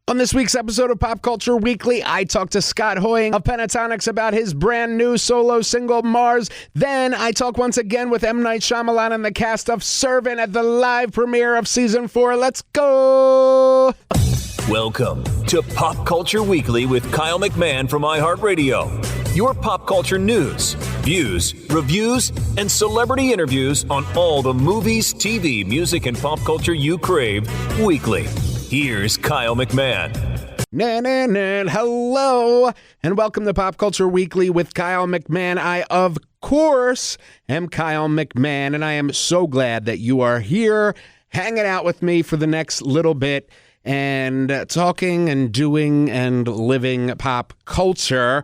On this week's episode of Pop Culture Weekly, I talk to Scott Hoying of Pentatonix about his brand new solo single, Mars. Then I talk once again with M. Night Shyamalan and the cast of Servant at the live premiere of Season 4. Let's go! Welcome to Pop Culture Weekly with Kyle McMahon from iHeartRadio. Your pop culture news, views, reviews, and celebrity interviews on all the movies, TV, music, and pop culture you crave weekly. Here's Kyle McMahon. Hello, and welcome to Pop Culture Weekly with Kyle McMahon. I, of course, am Kyle McMahon, and I am so glad that you are here hanging out with me for the next little bit and talking and doing and living pop culture.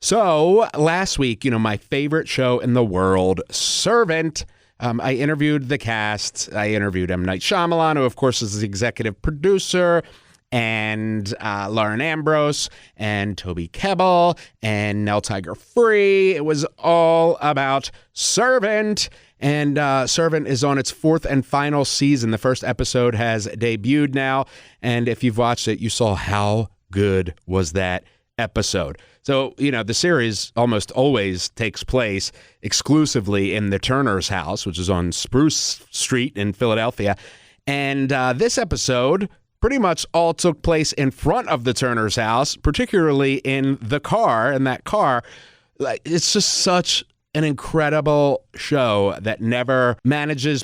So, last week, my favorite show in the world, Servant, I interviewed the cast. I interviewed M. Night Shyamalan, who, of course, is the executive producer, and Lauren Ambrose, and Toby Kebbell, and Nell Tiger Free. It was all about Servant, and Servant is on its fourth and final season. The first episode has debuted now, and if you've watched it, you saw how good was that episode. So, the series almost always takes place exclusively in the Turner's house, which is on Spruce Street in Philadelphia. And this episode pretty much all took place in front of the Turner's house, particularly in the car. And that car, it's just such an incredible show that never manages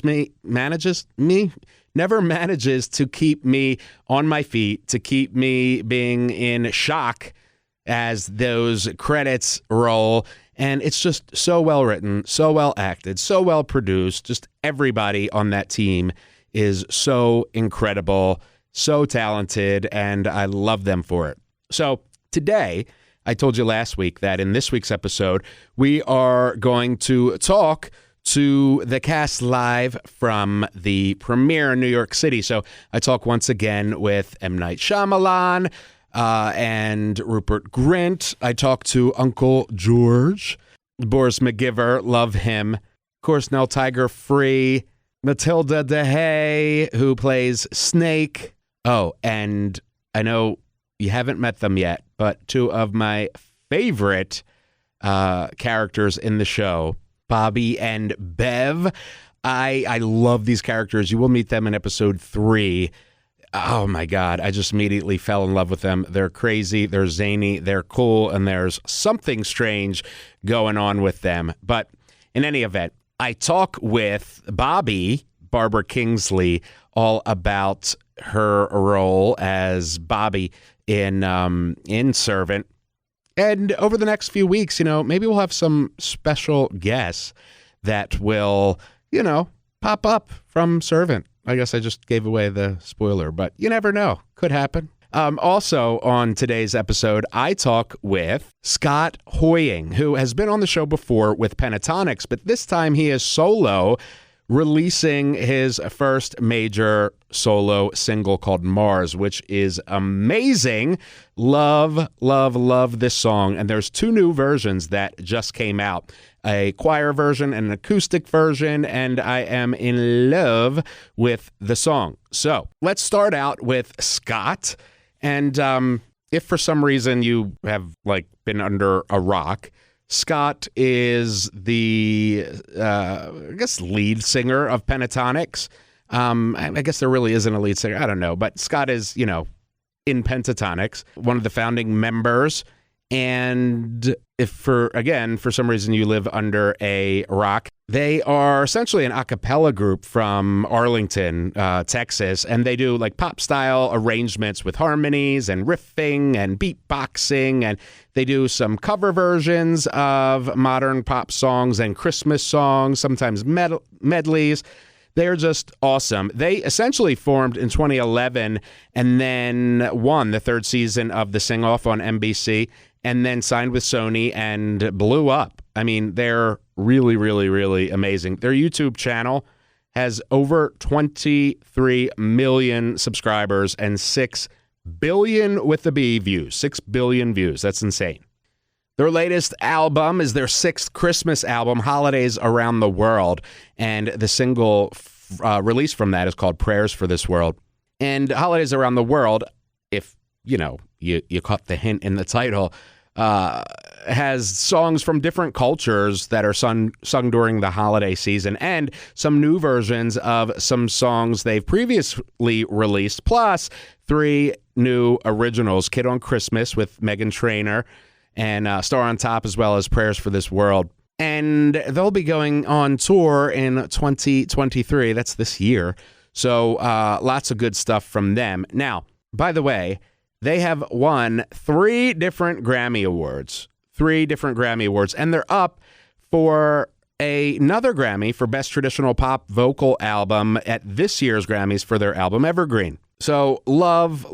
to keep me on my feet, to keep me being in shock as those credits roll. And it's just so well written, so well acted, so well produced. Just everybody on that team is so incredible, so talented, and I love them for it. So today, I told you last week that in this week's episode, we are going to talk to the cast live from the premiere in New York City. So I talk once again with M. Night Shyamalan, and Rupert Grint. I talked to Uncle George, Boris McGiver, love him. Of course, Nell Tiger Free, Matilda DeHay, who plays Snake. Oh, and I know you haven't met them yet, but two of my favorite characters in the show, Bobby and Bev. I love these characters. You will meet them in episode 3. Oh my God, I just immediately fell in love with them. They're crazy, they're zany, they're cool, and there's something strange going on with them. But in any event, I talk with Bobby, Barbara Kingsley, all about her role as Bobby in Servant. And over the next few weeks, maybe we'll have some special guests that will, pop up from Servant. I guess I just gave away the spoiler, but you never know. Could happen. Also on today's episode, I talk with Scott Hoying, who has been on the show before with Pentatonix, but this time he is solo, releasing his first major solo single called Mars, which is amazing. Love, love, love this song. And there's 2 new versions that just came out, a choir version and an acoustic version, and I am in love with the song. So let's start out with Scott. And if for some reason you have been under a rock, Scott is the, lead singer of Pentatonix. I guess there really isn't a lead singer. I don't know. But Scott is, in Pentatonix, one of the founding members. And if for some reason you live under a rock, they are essentially an a cappella group from Arlington, Texas, and they do pop style arrangements with harmonies and riffing and beatboxing, and they do some cover versions of modern pop songs and Christmas songs, sometimes medleys. They're just awesome. They essentially formed in 2011 and then won the 3rd season of The Sing-Off on NBC, and then signed with Sony and blew up. I mean, they're really, really, really amazing. Their YouTube channel has over 23 million subscribers and 6 billion with the B views. 6 billion views. That's insane. Their latest album is their 6th Christmas album, Holidays Around the World, and the single released from that is called Prayers for This World. And Holidays Around the World, if you caught the hint in the title, has songs from different cultures that are sung during the holiday season, and some new versions of some songs they've previously released, plus 3 new originals: Kid on Christmas with Meghan Trainor and Star on Top, as well as Prayers for This World. And they'll be going on tour in 2023. That's this year. So lots of good stuff from them. Now, by the way, they have won 3 different Grammy Awards. 3 different Grammy Awards. And they're up for another Grammy for Best Traditional Pop Vocal Album at this year's Grammys for their album Evergreen. So love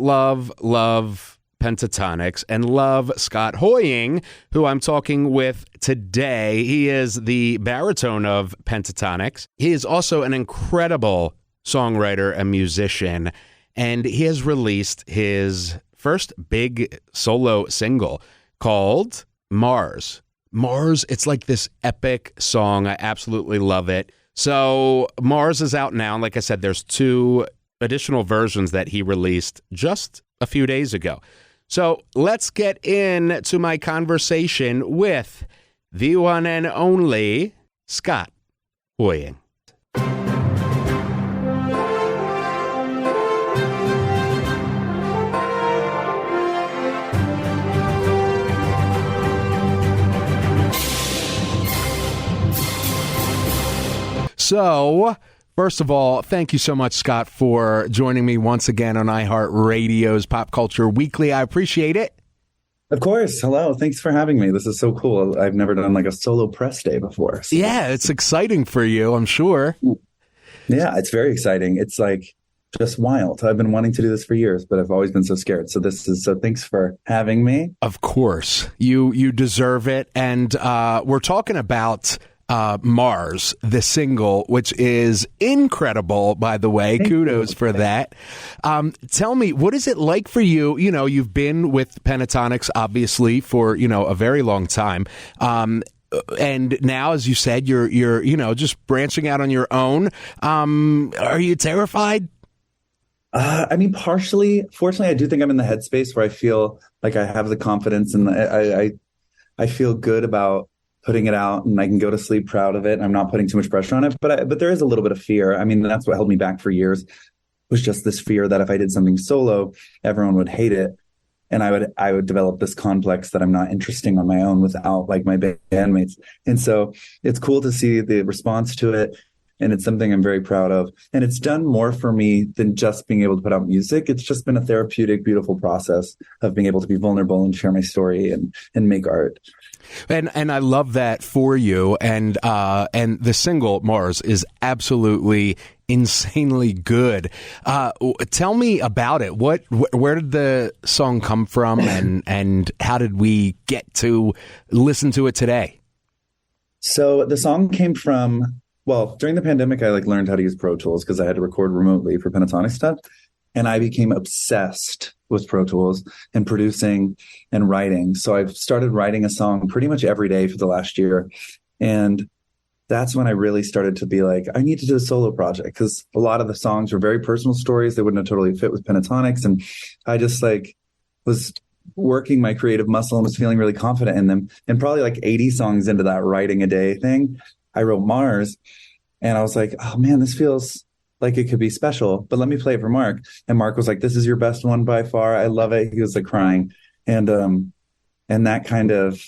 Pentatonix and love Scott Hoying, who I'm talking with today. He is the baritone of Pentatonix. He is also an incredible songwriter and musician, and he has released his first big solo single called Mars. Mars, it's like this epic song. I absolutely love it. So Mars is out now. And like I said, there's 2 additional versions that he released just a few days ago. So let's get into my conversation with the one and only Scott Hoying. So, first of all, thank you so much, Scott, for joining me once again on iHeartRadio's Pop Culture Weekly. I appreciate it. Of course. Hello. Thanks for having me. This is so cool. I've never done like a solo press day before. So. Yeah, it's exciting for you, I'm sure. Yeah, it's very exciting. It's like just wild. I've been wanting to do this for years, but I've always been so scared. So thanks for having me. Of course. You deserve it. And we're talking about Mars, the single, which is incredible, by the way. Kudos for that. Tell me, what is it like for you? You know, you've been with Pentatonix, obviously, for, a very long time. And now, as you said, you're just branching out on your own. Are you terrified? Partially. Fortunately, I do think I'm in the headspace where I feel like I have the confidence and I feel good about putting it out, and I can go to sleep proud of it. And I'm not putting too much pressure on it, but there is a little bit of fear. That's what held me back for years, was just this fear that if I did something solo, everyone would hate it. And I would develop this complex that I'm not interesting on my own without like my bandmates. And so it's cool to see the response to it. And it's something I'm very proud of. And it's done more for me than just being able to put out music. It's just been a therapeutic, beautiful process of being able to be vulnerable and share my story and make art. And I love that for you. And the single Mars is absolutely insanely good. Tell me about it. Where did the song come from, and how did we get to listen to it today? So the song came from, during the pandemic, I learned how to use Pro Tools because I had to record remotely for Pentatonix stuff. And I became obsessed with Pro Tools and producing and writing. So I've started writing a song pretty much every day for the last year. And that's when I really started to be like, I need to do a solo project, because a lot of the songs were very personal stories. They wouldn't have totally fit with Pentatonix. And I just was working my creative muscle and was feeling really confident in them. And probably 80 songs into that writing a day thing, I wrote Mars. And I was like, oh man, this feels like it could be special, but let me play it for Mark. And Mark was like, this is your best one by far. I love it. He was crying. And that kind of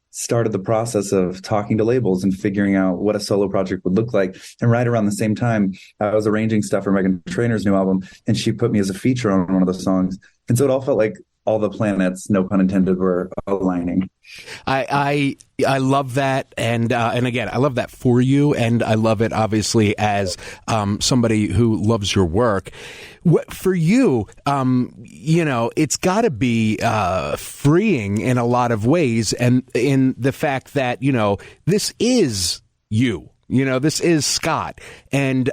started the process of talking to labels and figuring out what a solo project would look like. And right around the same time, I was arranging stuff for Meghan Trainor's new album, and she put me as a feature on one of the songs. And so it all felt like all the planets, no pun intended, were aligning. I love that, and again, I love that for you, and I love it obviously as somebody who loves your work. For you, it's got to be freeing in a lot of ways, and in the fact that this is you. This is Scott, and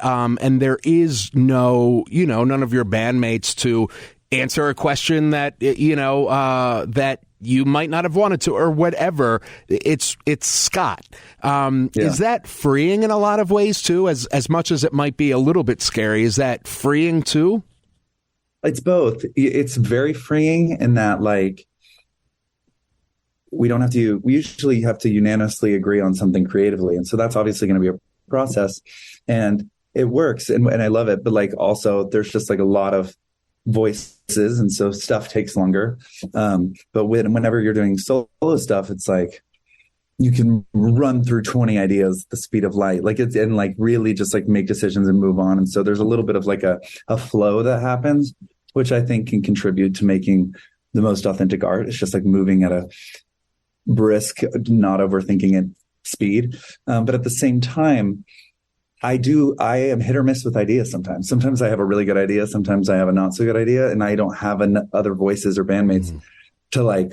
there is no, none of your bandmates to answer a question that that you might not have wanted to, or whatever. It's Scott. Is that freeing in a lot of ways too? As much as it might be a little bit scary, is that freeing too? It's both. It's very freeing in that, like, we usually have to unanimously agree on something creatively. And so that's obviously going to be a process, and it works. And I love it. But like, also there's just like a lot of voices. And so stuff takes longer. But whenever you're doing solo stuff, it's like, you can run through 20 ideas at the speed of light, like it's, and like really just like make decisions and move on. And so there's a little bit of like a flow that happens, which I think can contribute to making the most authentic art. It's just like moving at a brisk, not overthinking it speed. But at the same time, I am hit or miss with ideas sometimes. Sometimes I have a really good idea. Sometimes I have a not so good idea, and I don't have other voices or bandmates to like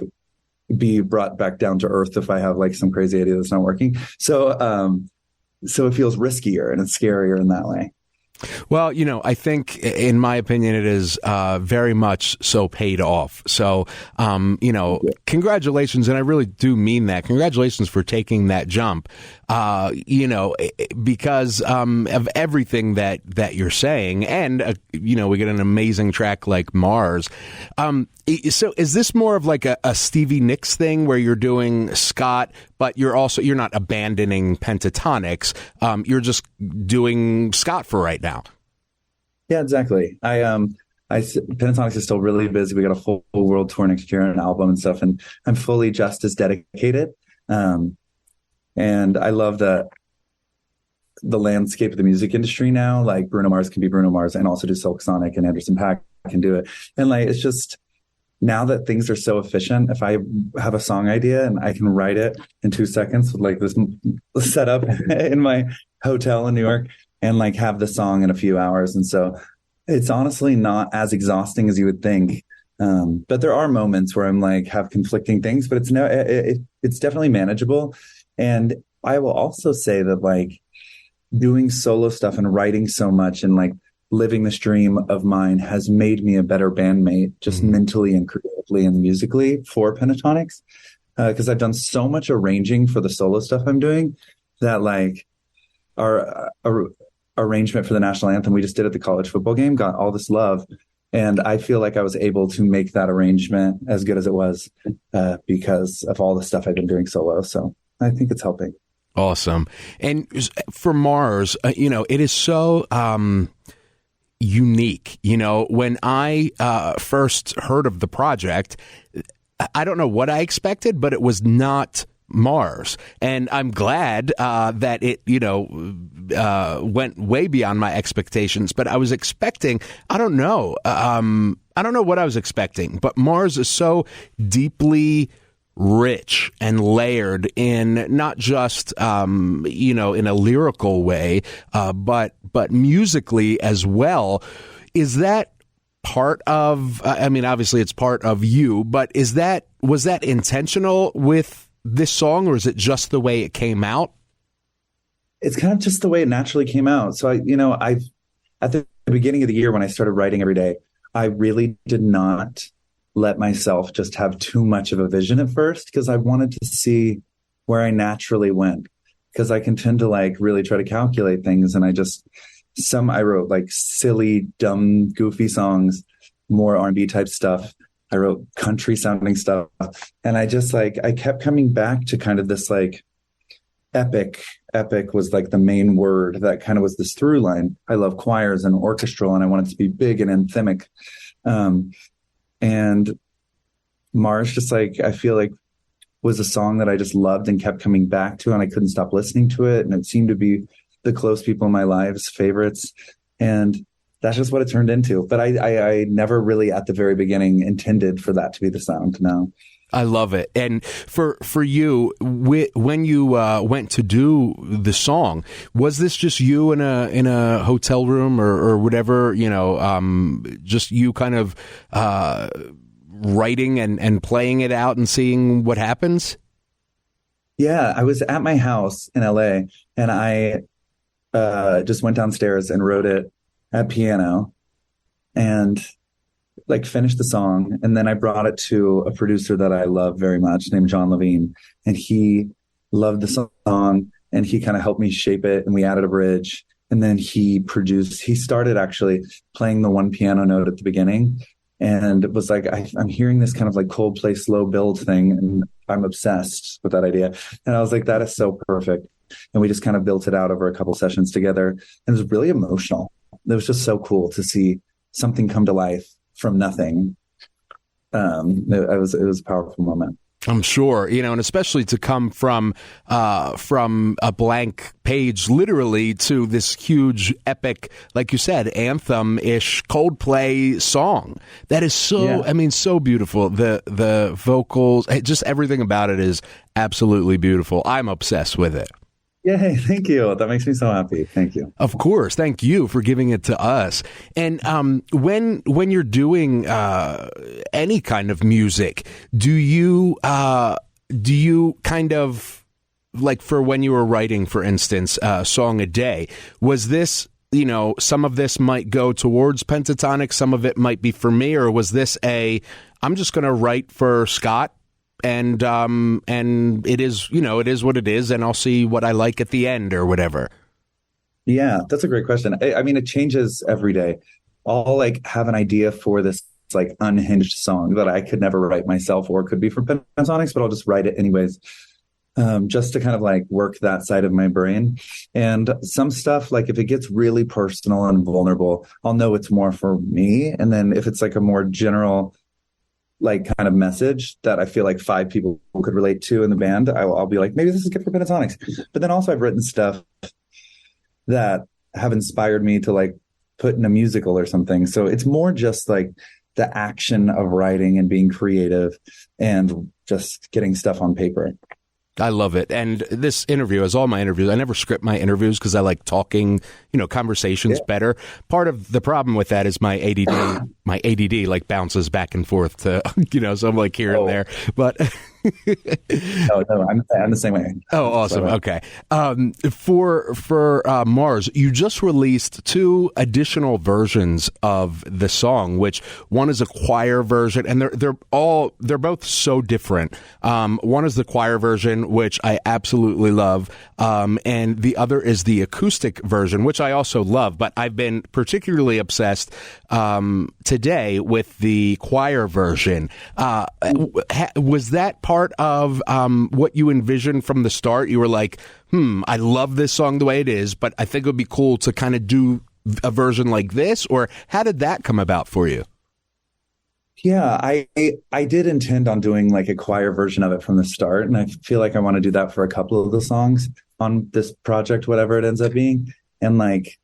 be brought back down to earth if I have like some crazy idea that's not working. So it feels riskier and it's scarier in that way. Well, I think, in my opinion, it is very much so paid off. So, congratulations. And I really do mean that. Congratulations for taking that jump, because of everything that you're saying. And, we get an amazing track like Mars. So is this more of like a Stevie Nicks thing where you're doing Scott, but you're not abandoning Pentatonix. You're just doing Scott for right now. Yeah, exactly. Pentatonix is still really busy. We got a full world tour next year and an album and stuff, and I'm fully just as dedicated. And I love the landscape of the music industry now. Like Bruno Mars can be Bruno Mars and also do Silk Sonic, and Anderson .Paak can do it. And like, it's just, now that things are so efficient, if I have a song idea and I can write it in 2 seconds with like this setup in my hotel in New York, and like have the song in a few hours. And so it's honestly not as exhausting as you would think. But there are moments where I'm like, have conflicting things, but it's definitely manageable. And I will also say that like doing solo stuff and writing so much and like living this dream of mine has made me a better bandmate, just mentally and creatively and musically for Pentatonix. Because I've done so much arranging for the solo stuff I'm doing that like our arrangement for the national anthem we just did at the college football game got all this love. And I feel like I was able to make that arrangement as good as it was because of all the stuff I've been doing solo. So I think it's helping. Awesome. And for Mars, it is so unique. When I first heard of the project, I don't know what I expected, but it was not Mars. And I'm glad that it, went way beyond my expectations. But I was expecting, I don't know what I was expecting. But Mars is so deeply rich and layered in not just, in a lyrical way, but musically as well. Is that part of, obviously it's part of you, but was that intentional with this song, or is it just the way it came out? It's kind of just the way it naturally came out. So I at the beginning of the year when I started writing every day, I really did not let myself just have too much of a vision at first, because I wanted to see where I naturally went, because I can tend to like really try to calculate things. And I wrote like silly, dumb, goofy songs, more R&B type stuff. I wrote country sounding stuff. And I kept coming back to kind of this like epic was like the main word that kind of was this through line. I love choirs and orchestral, and I wanted to be big and anthemic. And Mars just like, I feel like was a song that I just loved and kept coming back to, and I couldn't stop listening to it. And it seemed to be the close people in my lives' favorites. And that's just what it turned into. But I never really at the very beginning intended for that to be the sound. No. I love it. And for you, when you went to do the song, was this just you in a hotel room or whatever, just you kind of writing and playing it out and seeing what happens? Yeah, I was at my house in LA, and I just went downstairs and wrote it at piano and like finished the song. And then I brought it to a producer that I love very much named John Levine, and he loved the song and he kind of helped me shape it, and we added a bridge. And then he started actually playing the one piano note at the beginning. And it was like, I'm hearing this kind of like Coldplay slow build thing, and I'm obsessed with that idea. And I was like, that is so perfect. And we just kind of built it out over a couple sessions together. And it was really emotional. It was just so cool to see something come to life from nothing. It was a powerful moment. I'm sure, and especially to come from a blank page, literally, to this huge epic, like you said, anthem-ish Coldplay song. That is so, so beautiful. The vocals, just everything about it is absolutely beautiful. I'm obsessed with it. Yay, thank you. That makes me so happy. Thank you. Of course. Thank you for giving it to us. And when you're doing any kind of music, do you kind of, like, for when you were writing, for instance, a song a day, was this, some of this might go towards Pentatonix, some of it might be for me, or was this I'm just going to write for Scott? And it is, it is what it is, and I'll see what I like at the end or whatever. Yeah, that's a great question. I mean, it changes every day. I'll like have an idea for this like unhinged song that I could never write myself, or could be for Pentatonix, but I'll just write it anyways, just to kind of like work that side of my brain. And some stuff, like if it gets really personal and vulnerable, I'll know it's more for me. And then if it's like a more general, like kind of message that I feel like 5 people could relate to in the band, I'll be like, maybe this is good for Pentatonix. But then also I've written stuff that have inspired me to like put in a musical or something. So it's more just like the action of writing and being creative and just getting stuff on paper. I love it. And this interview, as all my interviews, I never script my interviews because I like talking, conversations better. Part of the problem with that is my ADD like bounces back and forth to, so I'm like here and there. But no, I'm the same way. Oh, awesome. Okay. For Mars, you just released 2 additional versions of the song, which one is a choir version, and they're both so different. One is the choir version, which I absolutely love, and the other is the acoustic version, which I also love. But I've been particularly obsessed today with the choir version. Was that part of what you envisioned from the start? You were like, I love this song the way it is, but I think it would be cool to kind of do a version like this? Or how did that come about for you? Yeah, I did intend on doing like a choir version of it from the start. And I feel like I want to do that for a couple of the songs on this project, whatever it ends up being. And like,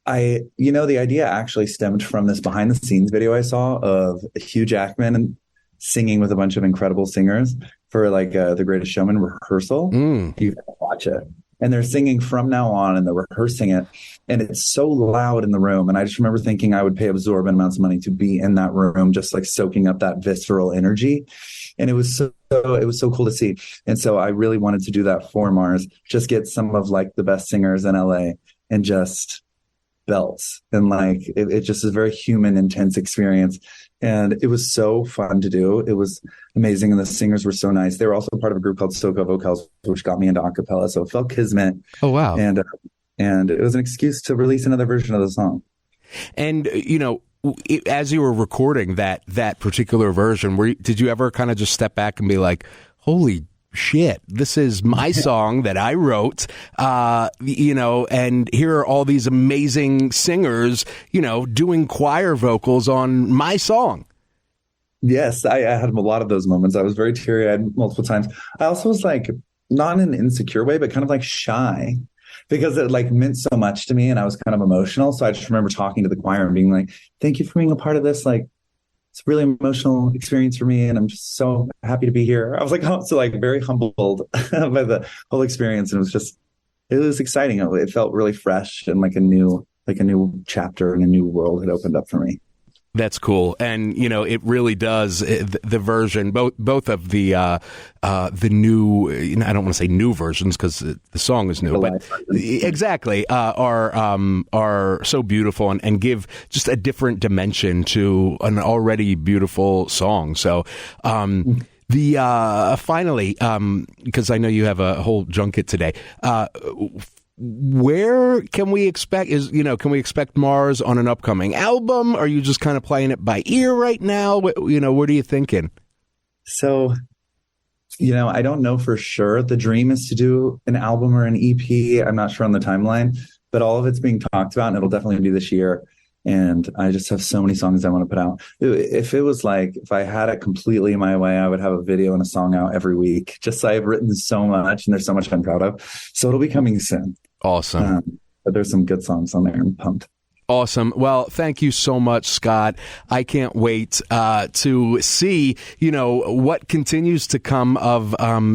the idea actually stemmed from this behind the scenes video I saw of Hugh Jackman singing with a bunch of incredible singers for like The Greatest Showman rehearsal. You gotta watch it. And they're singing From Now On, and they're rehearsing it. And it's so loud in the room. And I just remember thinking I would pay absorbent amounts of money to be in that room, just like soaking up that visceral energy. And it was so cool to see. And so I really wanted to do that for Mars, just get some of like the best singers in LA and just belts. And like, it just is a very human, intense experience. And it was so fun to do. It was amazing. And the singers were so nice. They were also part of a group called Soca Vocals, which got me into acapella. So it felt kismet. Oh, wow. And it was an excuse to release another version of the song. And, as you were recording that particular version, did you ever kind of just step back and be like, holy shit, this is my song that I wrote, and here are all these amazing singers, doing choir vocals on my song. Yes, I had a lot of those moments. I was very teary-eyed multiple times. I also was like, not in an insecure way, but kind of like shy, because it like meant so much to me and I was kind of emotional. So I just remember talking to the choir and being like, thank you for being a part of this. Like, it's a really emotional experience for me, and I'm just so happy to be here. I was like, very humbled by the whole experience, and it was exciting. It felt really fresh and like a new chapter and a new world had opened up for me. That's cool. And, it really does. The version, both of the new, I don't want to say new versions because the song is new, but exactly, are so beautiful and give just a different dimension to an already beautiful song. So, finally, because I know you have a whole junket today, where can we expect can we expect Mars on an upcoming album? Are you just kind of playing it by ear right now? What are you thinking? So, I don't know for sure. The dream is to do an album or an EP. I'm not sure on the timeline, but all of it's being talked about, and it'll definitely be this year. And I just have so many songs I want to put out. If I had it completely my way, I would have a video and a song out every week. Just I've written so much, and there's so much I'm proud of. So it'll be coming soon. Awesome. But there's some good songs on there. I'm pumped. Awesome. Well, thank you so much, Scott. I can't wait to see, what continues to come of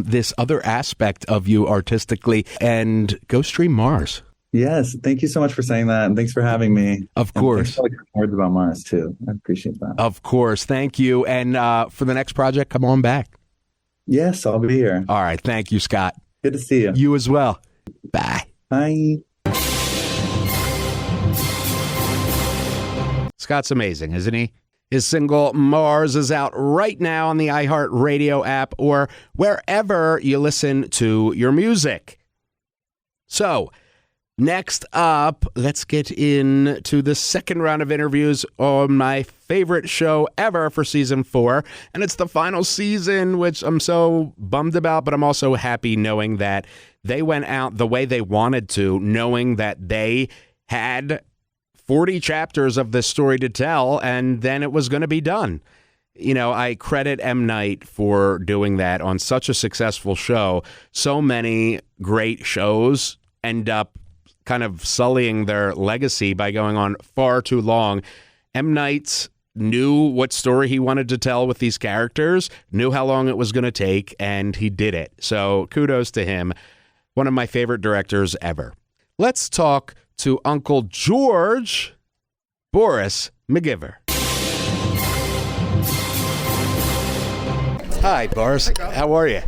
this other aspect of you artistically. And go stream Mars. Yes. Thank you so much for saying that. And thanks for having me. Of course. Thanks for words about Mars, too. I appreciate that. Of course. Thank you. And for the next project, come on back. Yes, I'll be here. All right. Thank you, Scott. Good to see you. You as well. Bye. Bye. Scott's amazing, isn't he? His single Mars is out right now on the iHeartRadio app or wherever you listen to your music. So, next up, let's get into the second round of interviews on my favorite show ever for season 4. And it's the final season, which I'm so bummed about, but I'm also happy knowing that they went out the way they wanted to, knowing that they had 40 chapters of this story to tell, and then it was going to be done. I credit M. Night for doing that on such a successful show. So many great shows end up kind of sullying their legacy by going on far too long. M. Night knew what story he wanted to tell with these characters, knew how long it was going to take, and he did it. So kudos to him. One of my favorite directors ever. Let's talk to Uncle George, Boris McGiver. Hi, Boris. How are you?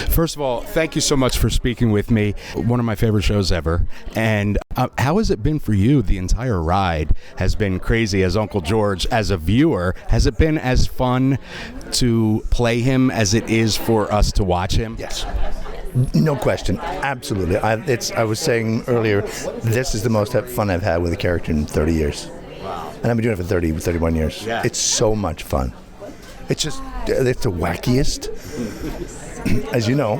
First of all, thank you so much for speaking with me. One of my favorite shows ever. And how has it been for you? The entire ride has been crazy as Uncle George. As a viewer, has it been as fun to play him as it is for us to watch him? Yes. No question. Absolutely. I was saying earlier, this is the most fun I've had with a character in 30 years. Wow. And I've been doing it for 31 years. Yeah. It's so much fun. It's the wackiest, as you know,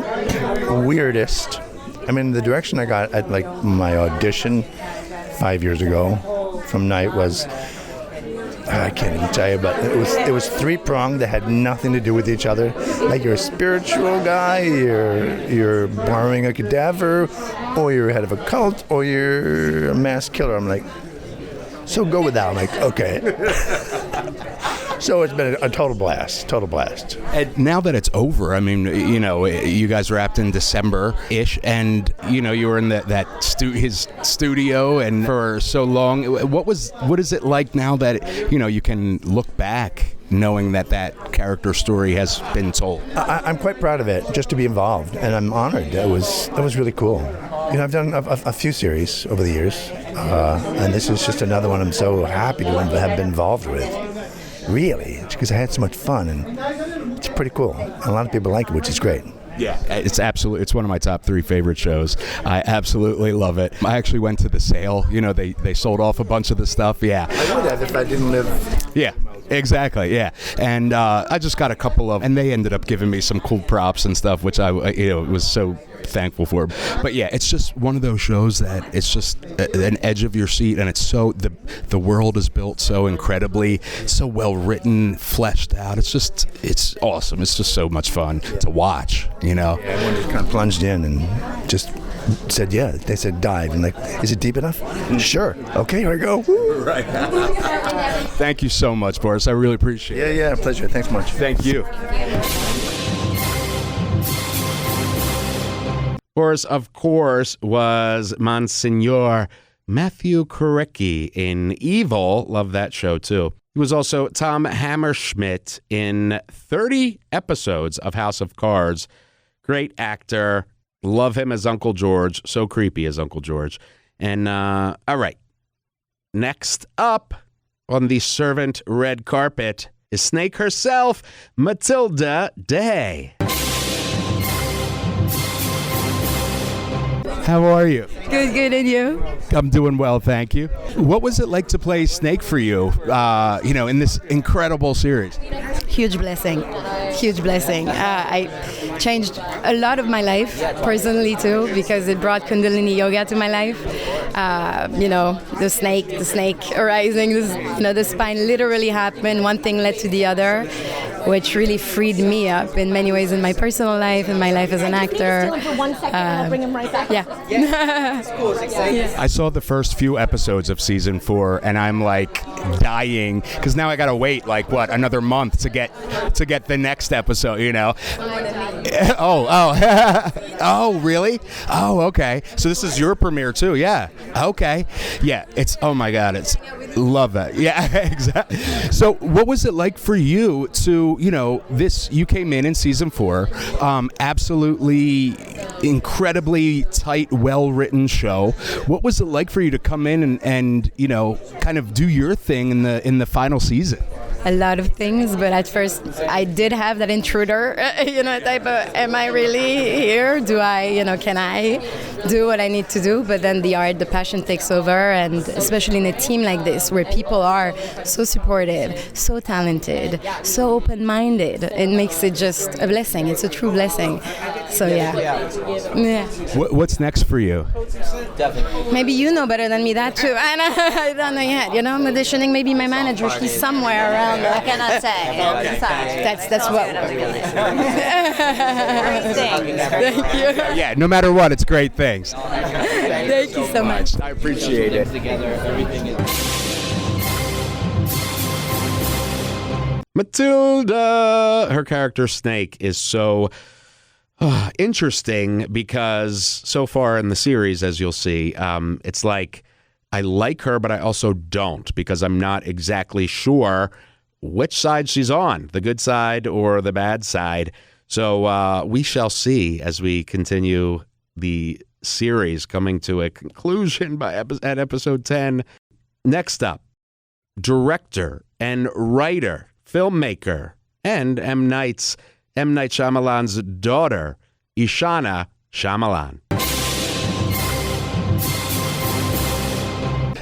weirdest. I mean, the direction I got at my audition 5 years ago from Night was, I can't even tell you, but it was three-pronged that had nothing to do with each other. Like, you're a spiritual guy, you're borrowing a cadaver, or you're head of a cult, or you're a mass killer. I'm like, so go with that. I'm like, okay. So it's been a total blast. And now that it's over, I mean, you guys wrapped in December-ish, and, you were in his studio and for so long. What is it like now that, you can look back knowing that character story has been told? I'm quite proud of it, just to be involved, and I'm honored. That was really cool. I've done a few series over the years, and this is just another one I'm so happy to have been involved with. Really, because I had so much fun, and it's pretty cool. A lot of people like it, which is great. Yeah, it's one of my top 3 favorite shows. I absolutely love it. I actually went to the sale. They sold off a bunch of the stuff. Yeah, I would have if I didn't live. Yeah. Exactly, yeah. And I just got a couple of, and they ended up giving me some cool props and stuff, which I was so thankful for. But yeah, it's just one of those shows that it's just an edge of your seat, and it's so, the world is built so incredibly, so well written, fleshed out. It's awesome. It's just so much fun to watch, Yeah, everyone just kind of plunged in and just said, yeah. They said dive. And is it deep enough? Sure. Okay, here I go. Woo. Right. Thank you so much, Boris. I really appreciate it. Yeah, pleasure. Thanks much. Thank you. Boris, of course, was Monsignor Matthew Korecki in Evil. Love that show, too. He was also Tom Hammerschmidt in 30 episodes of House of Cards. Great actor. Love him as Uncle George. So creepy as Uncle George. And, all right. Next up on the servant red carpet is Snake herself, Matilda Day. How are you? Good, and you? I'm doing well, thank you. What was it like to play Snake for you, in this incredible series? Huge blessing. I changed a lot of my life, personally too, because it brought Kundalini Yoga to my life. The snake arising, the spine literally happened. One thing led to the other, which really freed me up in many ways in my personal life and my life as an actor. Still for 1 second, I'll bring him right back. Yeah. I saw the first few episodes of season 4, and I'm like dying because now I gotta wait another month to get the next episode. Oh, really? Oh, okay. So this is your premiere too, yeah? Okay, yeah. It's oh my God, it's love that. Yeah, exactly. So what was it like for you to you came in season 4, absolutely incredibly tight, well-written show. What was it like for you to come in and kind of do your thing in the final season? A lot of things, but at first I did have that intruder, type of, am I really here? Do I, can I do what I need to do? But then the passion takes over, and especially in a team like this where people are so supportive, so talented, so open-minded, it makes it just a blessing. It's a true blessing. So yeah. What's next for you? Maybe you know better than me that too. I don't know yet. I'm auditioning. Maybe my manager, she's somewhere around. I cannot say. I'm sorry. That's what. Thank you. Yeah, no matter what, it's great things. Thank you so much. I appreciate it. Matilda, her character Snake, is so interesting because so far in the series, as you'll see, it's like I like her, but I also don't, because I'm not exactly sure which side she's on, the good side or the bad side. So we shall see as we continue the series, coming to a conclusion at episode 10. Next up, director and writer, filmmaker, and M. Night Shyamalan's daughter, Ishana Shyamalan.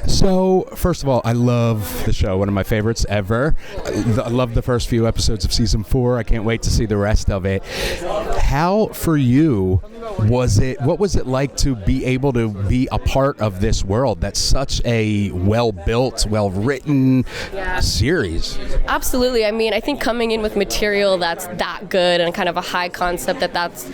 So, first of all, I love the show. One of my favorites ever. I love the first few episodes of season 4. I can't wait to see the rest of it. How, for you, was it? What was it like to be able to be a part of this world that's such a well-built, well-written series? Absolutely. I mean, I think coming in with material that's that good and kind of a high concept that's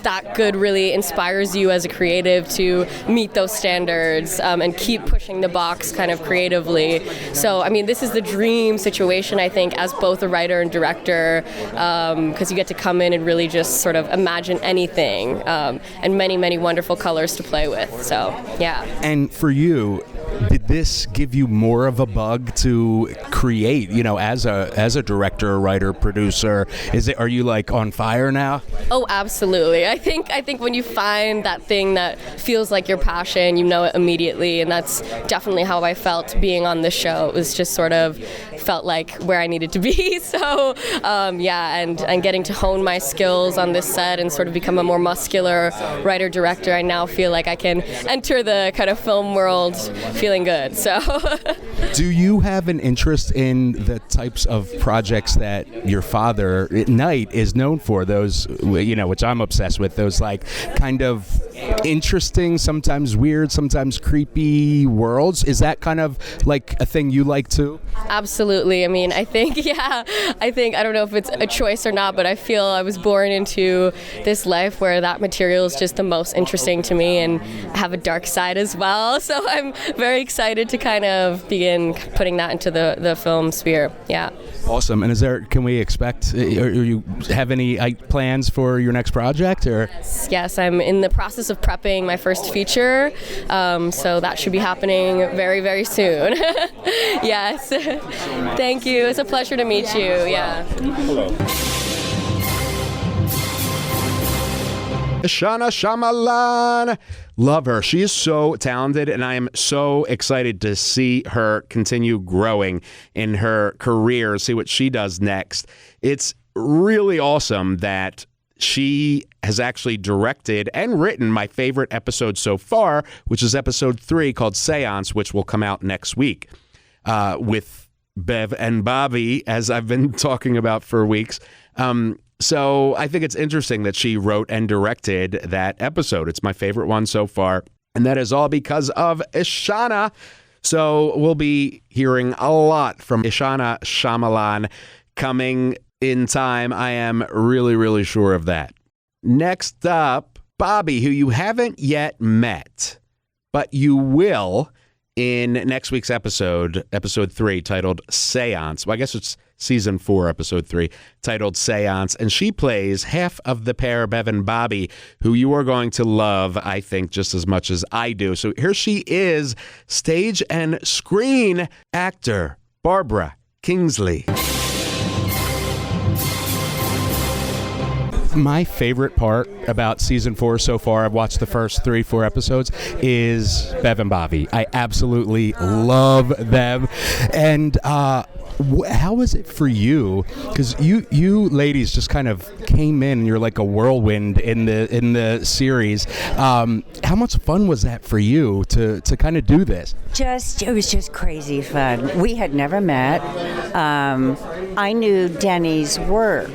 that good really inspires you as a creative to meet those standards and keep pushing the box kind of creatively. So, I mean, this is the dream situation, I think, as both a writer and director, because you get to come in and really just sort of imagine anything, and many, many wonderful colors to play with. So, yeah. And for you, did this give you more of a bug to create, as a director, writer, producer? Are you like on fire now? Oh, absolutely. I think when you find that thing that feels like your passion, you know it immediately, and that's definitely how I felt being on this show. It was just sort of felt like where I needed to be. So, and getting to hone my skills on this set and sort of become a more muscular writer-director, I now feel like I can enter the kind of film world feeling good. So, do you have an interest in the types of projects that your father, Knight, is known for? Those, which I'm obsessed with. Those like kind of interesting, sometimes weird, sometimes creepy worlds. Is that kind of like a thing you like too? Absolutely. I mean, I think, I don't know if it's a choice or not, but I feel I was born into this life where that material is just the most interesting to me, and I have a dark side as well. So I'm very excited to kind of begin putting that into the film sphere. Yeah. Awesome. And can we expect, or you have any plans for your next project? Or? Yes, I'm in the process of prepping my first feature, so that should be happening very, very soon. Yes. Thank you. It's a pleasure to meet you. Yeah. Hello. Ishana Shyamalan. Love her. She is so talented, and I am so excited to see her continue growing in her career, see what she does next. It's really awesome that she has actually directed and written my favorite episode so far, which is episode 3 called Seance, which will come out next week with Bev and Bobby, as I've been talking about for weeks. So I think it's interesting that she wrote and directed that episode. It's my favorite one so far. And that is all because of Ishana. So we'll be hearing a lot from Ishana Shyamalan coming in time. I am really, really sure of that. Next up, Bobby, who you haven't yet met, but you will in next week's episode 3, titled Seance. Well, I guess it's season 4, episode 3, titled Seance. And she plays half of the pair, Bev and Bobby, who you are going to love, I think, just as much as I do. So here she is, stage and screen actor Barbara Kingsley. My favorite part about season 4 so far, I've watched the first 3-4 episodes, is Bev and Bobby. I absolutely love them. And how was it for you? Because you ladies just kind of came in, and you're like a whirlwind in the series. How much fun was that for you to kind of do this? It was just crazy fun. We had never met. I knew Denny's work.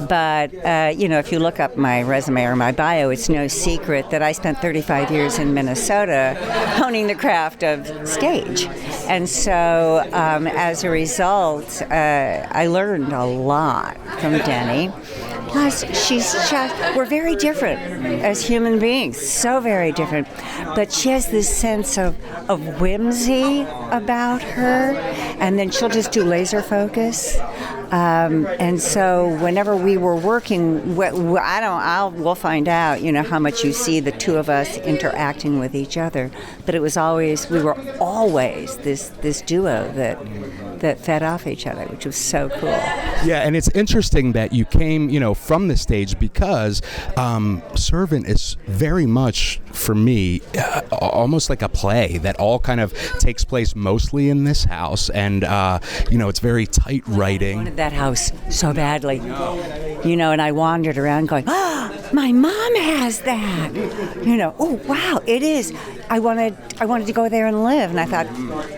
But, if you look up my resume or my bio, it's no secret that I spent 35 years in Minnesota honing the craft of stage. And so, as a result, I learned a lot from Denny. Plus, we're very different as human beings, so very different. But she has this sense of whimsy about her, and then she'll just do laser focus. And so whenever we were working, we'll find out, how much you see the two of us interacting with each other. But we were always this duo that fed off each other, which was so cool. Yeah, and it's interesting that you came, from the stage, because Servant is very much, for me, almost like a play that all kind of takes place mostly in this house. And, it's very tight writing. That house so badly, and I wandered around going, my mom has that, oh wow, it is. I wanted to go there and live, and I thought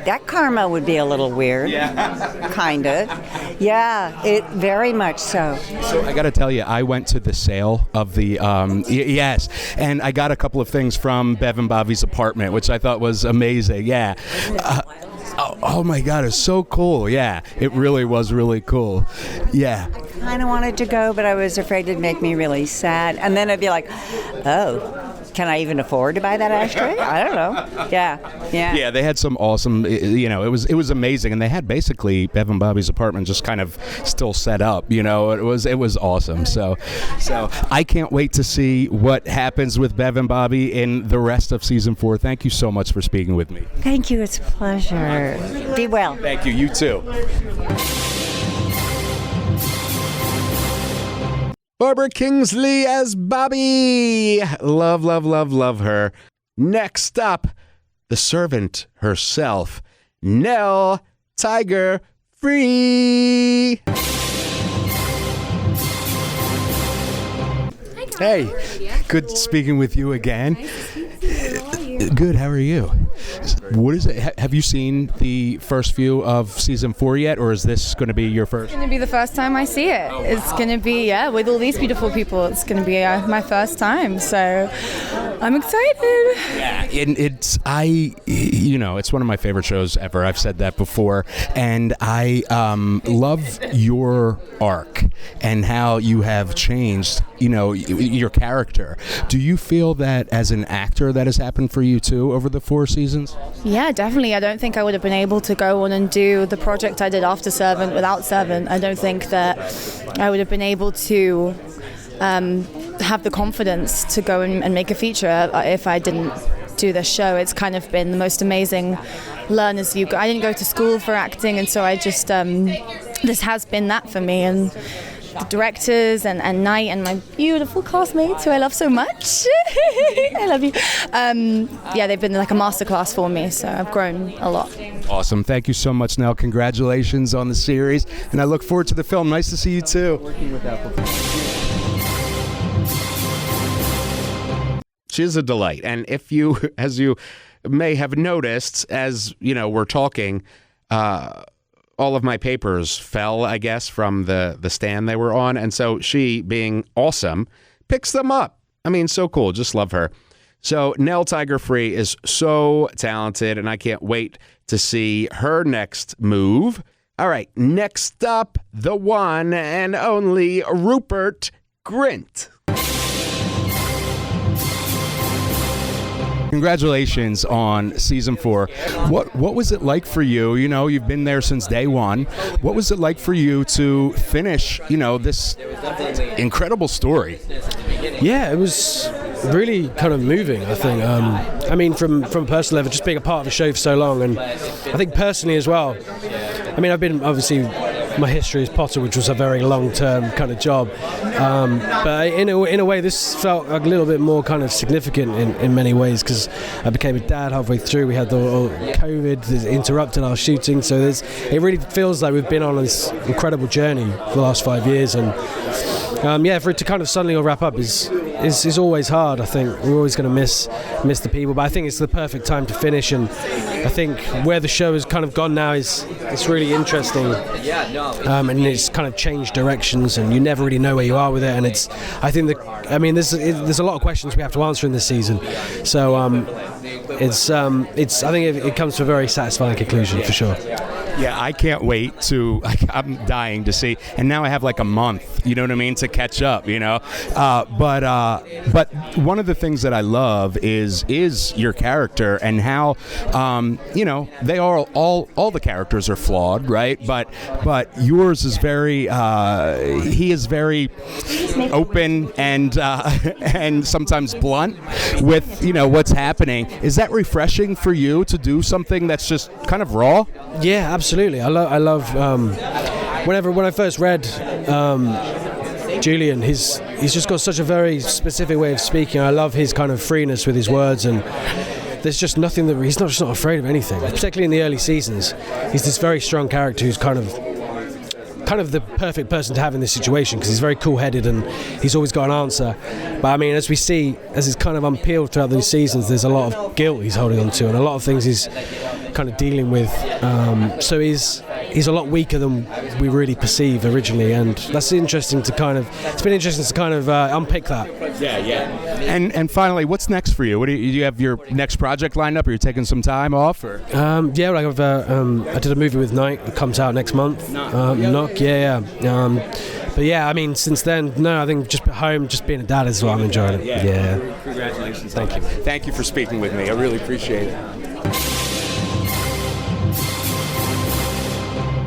that karma would be a little weird, kind of. Yeah, it very much so. So I got to tell you, I went to the sale of the yes, and I got a couple of things from Bev and Bobby's apartment, which I thought was amazing. Yeah. Oh my God, it's so cool. Yeah, it really was really cool. Yeah. I kind of wanted to go, but I was afraid it'd make me really sad. And then I'd be like, oh, can I even afford to buy that ashtray? I don't know. Yeah. Yeah, they had some awesome, it was amazing. And they had basically Bev and Bobby's apartment just kind of still set up, it was awesome. So I can't wait to see what happens with Bev and Bobby in the rest of season 4. Thank you so much for speaking with me. Thank you. It's a pleasure. Be well. Thank you. You too. Barbara Kingsley as Bobby. Love, love, love, love her. Next up, the servant herself, Nell Tiger Free. Hey, good speaking with you again. Good, how are you? What is it? Have you seen the first few of season 4 yet, or is this going to be your first? It's going to be the first time I see it. It's going to be, with all these beautiful people, it's going to be my first time, so I'm excited. Yeah, it's one of my favorite shows ever. I've said that before, and I love your arc and how you have changed, your character. Do you feel that as an actor that has happened for you too over the 4 seasons? Yeah, definitely. I don't think I would have been able to go on and do the project I did after Servant without Servant. I don't think that I would have been able to have the confidence to go and make a feature if I didn't do this show. It's kind of been the most amazing learn as you go. I didn't go to school for acting, and so I just this has been that for me. And the directors and Knight and my beautiful castmates who I love so much. I love you. They've been like a masterclass for me, so I've grown a lot. Awesome. Thank you so much, Nell. Congratulations on the series, and I look forward to the film. Nice to see you too. she's a delight. And if you, as you may have noticed, as we're talking, all of my papers fell, I guess, from the stand they were on. And so she, being awesome, picks them up. I mean, so cool. Just love her. So Nell Tiger Free is so talented, and I can't wait to see her next move. All right, next up, the one and only Rupert Grint. Congratulations on season 4. What was it like for you? You've been there since day one. What was it like for you to finish, this incredible story? Yeah, it was really kind of moving, I think. I mean, from a personal level, just being a part of the show for so long, and I think personally as well. I mean, I've been, obviously, my history is Potter, which was a very long-term kind of job. But in a way, this felt a little bit more kind of significant in many ways, because I became a dad halfway through. We had the COVID that interrupted our shooting, so it really feels like we've been on this incredible journey for the last 5 years. And for it to kind of suddenly all wrap up is always hard. I think we're always going to miss the people, but I think it's the perfect time to finish. And I think where the show has kind of gone now it's really interesting. And it's kind of changed directions, and you never really know where you are with it. And there's a lot of questions we have to answer in this season. So I think it comes to a very satisfying conclusion for sure. Yeah, I can't wait I'm dying to see. And now I have like a month, you know what I mean, to catch up, But one of the things that I love is your character and how, they are all the characters are flawed, right? But yours is very, he is very open and sometimes blunt with, what's happening. Is that refreshing for you to do something that's just kind of raw? Yeah, absolutely. I love when I first read Julian, he's just got such a very specific way of speaking. I love his kind of freeness with his words, and there's just nothing that he's just not afraid of anything. Particularly in the early seasons, he's this very strong character who's kind of the perfect person to have in this situation, because he's very cool-headed and he's always got an answer. But I mean, as we see, as he's kind of unpeeled throughout these seasons, there's a lot of guilt he's holding on to, and a lot of things he's kind of dealing with. So he's a lot weaker than we really perceive originally, and that's interesting to kind of. It's been interesting to kind of unpick that. Yeah. And finally, what's next for you? Do you have your next project lined up? Are you taking some time off? Or? I did a movie with Knight. It comes out next month. Knock. Yeah. But yeah, I mean, since then, no, I think just at home, just being a dad is what I'm enjoying it. Yeah. Congratulations. Thank you. Thank you for speaking with me. I really appreciate it.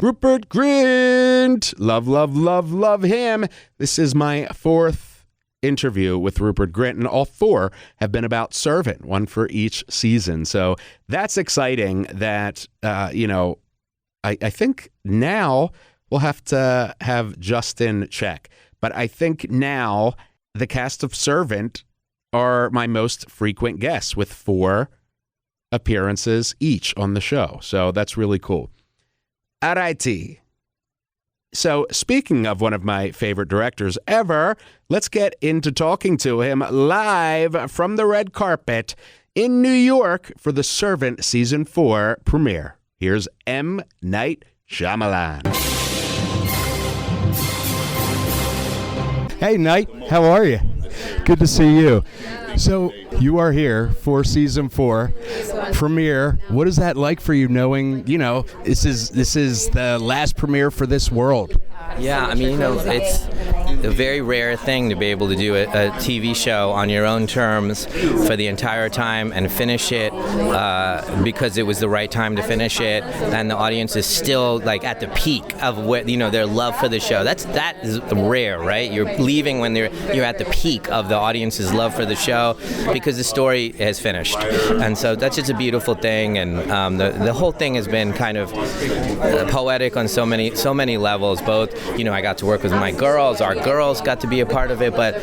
Rupert Grint. Love him. This is my 4th interview with Rupert Grint, and all 4 have been about Servant, one for each season. So that's exciting that, I think now we'll have to have Justin check. But I think now the cast of Servant are my most frequent guests, with 4 appearances each on the show. So that's really cool. Alrighty. So speaking of one of my favorite directors ever, let's get into talking to him live from the red carpet in New York for the Servant Season 4 premiere. Here's M. Night Shyamalan. Hey, Night. How are you? Good to see you. So you are here for Season 4 premiere. What is that like for you, knowing, this is the last premiere for this world? Yeah, I mean, it's a very rare thing to be able to do a TV show on your own terms for the entire time and finish it because it was the right time to finish it, and the audience is still like at the peak of what their love for the show. That is rare, right? You're leaving when you're at the peak of the audience's love for the show because the story has finished, and so that's just a beautiful thing. And the whole thing has been kind of poetic on so many levels. Both, I got to work with my girls. Our girls got to be a part of it, but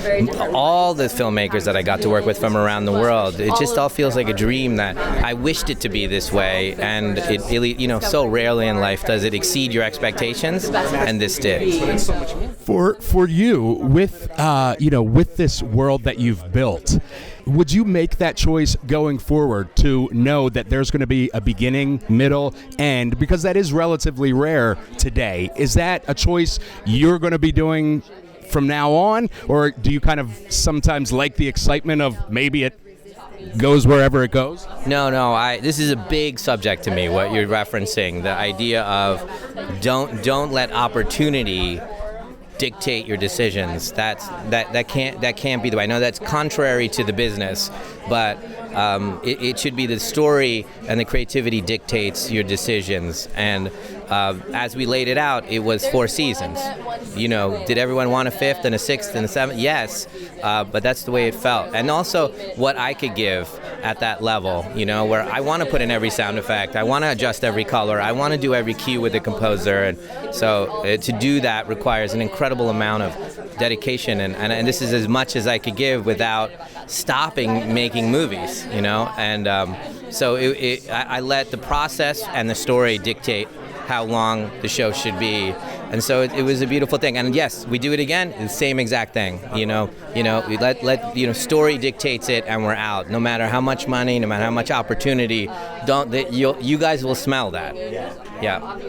all the filmmakers that I got to work with from around the world, it just all feels like a dream that I wished it to be this way, and it really, so rarely in life does it exceed your expectations, and this did. For you, with with this world that you've built, would you make that choice going forward to know that there's going to be a beginning, middle, end? Because that is relatively rare today. Is that a choice you're going to be doing from now on? Or do you kind of sometimes like the excitement of maybe it goes wherever it goes? No. This is a big subject to me, what you're referencing, the idea of don't let opportunity dictate your decisions. That can't be the way. I know that's contrary to the business, but it should be the story and the creativity dictates your decisions. And as we laid it out, it was 4 seasons. Did everyone want a 5th and a 6th and a 7th? Yes, but that's the way it felt. And also what I could give at that level, where I want to put in every sound effect, I want to adjust every color, I want to do every cue with the composer. And so to do that requires an incredible amount of dedication. And this is as much as I could give without stopping making movies, And so I let the process and the story dictate how long the show should be, and so it was a beautiful thing. And yes, we do it again, the same exact thing. We let story dictates it, and we're out. No matter how much money, no matter how much opportunity, you guys will smell that. Yeah.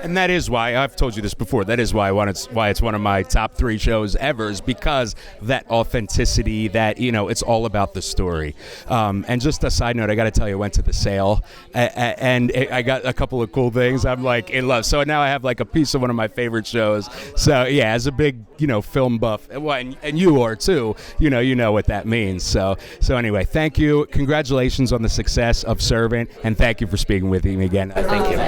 And that is why, I've told you this before, that is why it's one of my top 3 shows ever, is because that authenticity, that, it's all about the story. And just a side note, I got to tell you, I went to the sale and I got a couple of cool things. I'm like in love. So now I have like a piece of one of my favorite shows. So yeah, as a big, film buff, and you are too, you know what that means. So anyway, thank you. Congratulations on the success of Servant, and thank you for speaking with me again. Thank you.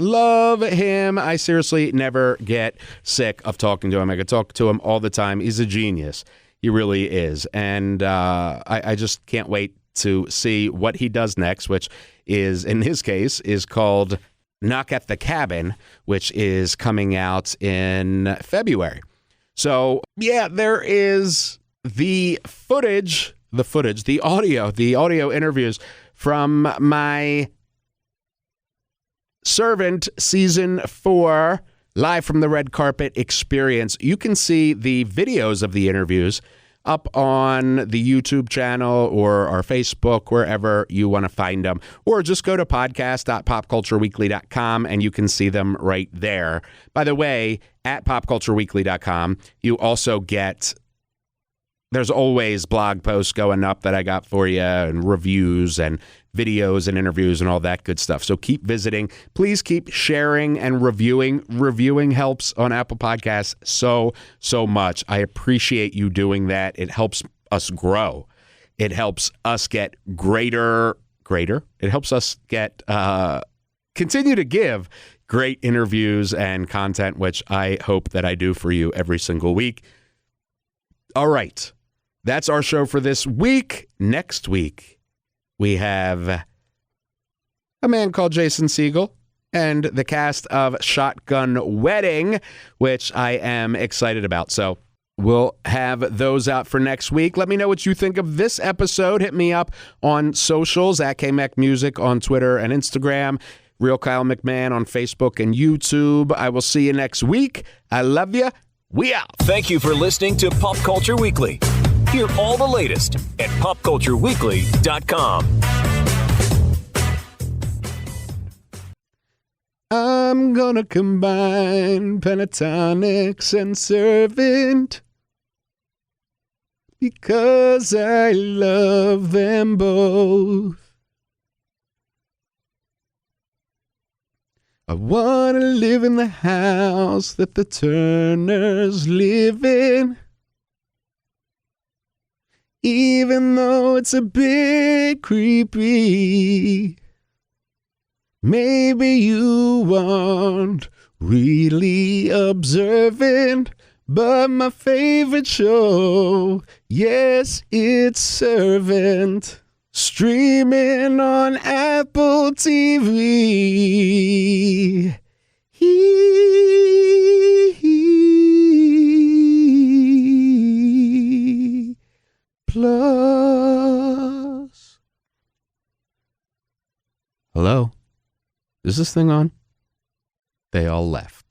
Love him. I seriously never get sick of talking to him. I could talk to him all the time. He's a genius. He really is. And I just can't wait to see what he does next, which is, in his case, is called Knock at the Cabin, which is coming out in February. So, yeah, there is the audio interviews from my Servant Season 4 Live from the Red Carpet experience. You can see the videos of the interviews up on the YouTube channel or our Facebook, wherever you want to find them. Or just go to podcast.popcultureweekly.com and you can see them right there. By the way, at popcultureweekly.com, you also get... There's always blog posts going up that I got for you, and reviews and videos and interviews and all that good stuff. So keep visiting. Please keep sharing and reviewing. Reviewing helps on Apple Podcasts so much. I appreciate you doing that. It helps us grow. It helps us get greater. It helps us get continue to give great interviews and content, which I hope that I do for you every single week. All right. That's our show for this week. Next week, we have a man called Jason Segel and the cast of Shotgun Wedding, which I am excited about. So we'll have those out for next week. Let me know what you think of this episode. Hit me up on socials at KMacMusic on Twitter and Instagram. Real Kyle McMahon on Facebook and YouTube. I will see you next week. I love you. We out. Thank you for listening to Pop Culture Weekly. Hear all the latest at popcultureweekly.com. I'm gonna combine Pentatonix and Servant because I love them both. I want to live in the house that the Turners live in, even though it's a bit creepy. Maybe you aren't really observant, but my favorite show, yes, it's Servant. Streaming on Apple TV. Plus. Hello? Is this thing on? They all left.